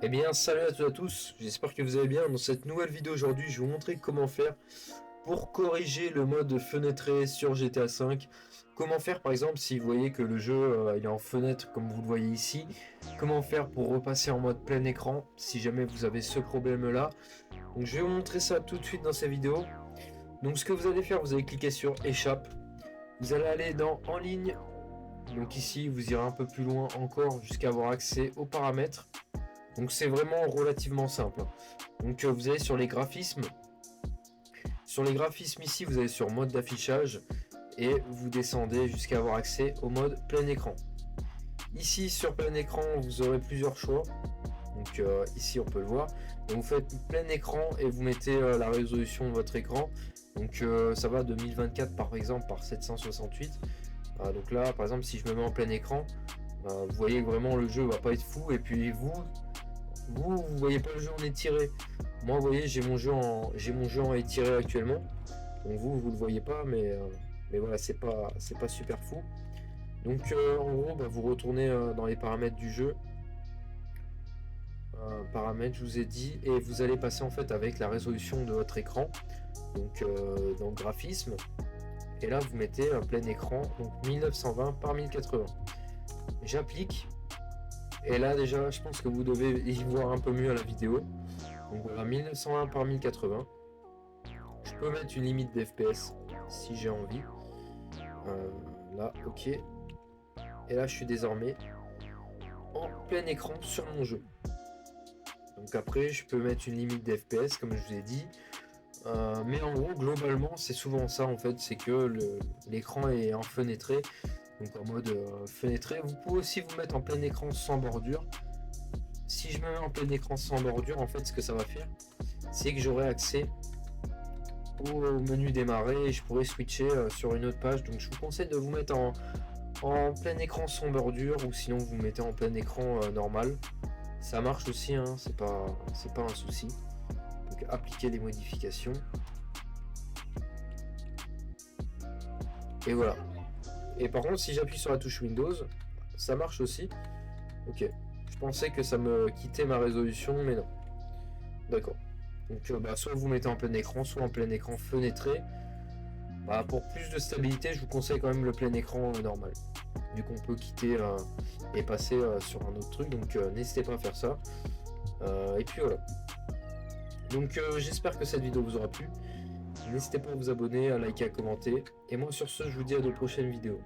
Eh bien, salut à toutes et à tous, j'espère que vous allez bien. Dans cette nouvelle vidéo aujourd'hui, je vais vous montrer comment faire pour corriger le mode fenêtré sur GTA V. Comment faire par exemple si vous voyez que le jeu il est en fenêtre comme vous le voyez ici. Comment faire pour repasser en mode plein écran si jamais vous avez ce problème là. Donc je vais vous montrer ça tout de suite dans cette vidéo. Donc ce que vous allez faire, vous allez cliquer sur échappe. Vous allez aller dans en ligne. Donc ici vous irez un peu plus loin encore jusqu'à avoir accès aux paramètres. Donc c'est vraiment relativement simple. Donc vous allez sur les graphismes. Sur les graphismes ici, vous allez sur mode d'affichage et vous descendez jusqu'à avoir accès au mode plein écran. Ici sur plein écran, vous aurez plusieurs choix. Donc ici on peut le voir. Donc vous faites plein écran et vous mettez la résolution de votre écran. Donc ça va de 1024 par exemple par 768. Donc là par exemple si je me mets en plein écran, vous voyez que vraiment le jeu va pas être fou. Et puis vous voyez pas le jeu en étiré. Moi, vous voyez, j'ai mon jeu en étiré actuellement. Donc vous le voyez pas, mais voilà, c'est pas super fou. Donc en gros, vous retournez dans les paramètres du jeu. Paramètres, je vous ai dit, et vous allez passer en fait avec la résolution de votre écran. Donc dans le graphisme. Et là, vous mettez un plein écran, donc 1920 par 1080. J'applique. Et là déjà, je pense que vous devez y voir un peu mieux à la vidéo. Donc voilà, 1920 par 1080. Je peux mettre une limite d'FPS si j'ai envie. Là, ok. Et là, je suis désormais en plein écran sur mon jeu. Donc après, je peux mettre une limite d'FPS comme je vous ai dit. Mais en gros, globalement, c'est souvent ça en fait. C'est que l'écran est en fenêtré. Donc en mode fenêtré. Vous pouvez aussi vous mettre en plein écran sans bordure. Si je me mets en plein écran sans bordure, en fait, ce que ça va faire, c'est que j'aurai accès au menu démarrer et je pourrais switcher sur une autre page. Donc je vous conseille de vous mettre en plein écran sans bordure, ou sinon vous mettez en plein écran normal. Ça marche aussi, hein, c'est pas un souci. Donc appliquer les modifications. Et voilà. Et par contre, si j'appuie sur la touche Windows, ça marche aussi. Ok. Je pensais que ça me quittait ma résolution, mais non. D'accord. Donc soit vous mettez en plein écran, soit en plein écran fenêtré. Pour plus de stabilité, je vous conseille quand même le plein écran normal. Vu qu'on peut quitter et passer sur un autre truc, donc n'hésitez pas à faire ça. Et puis voilà. Donc j'espère que cette vidéo vous aura plu. N'hésitez pas à vous abonner, à liker, à commenter. Et moi sur ce, je vous dis à de prochaines vidéos.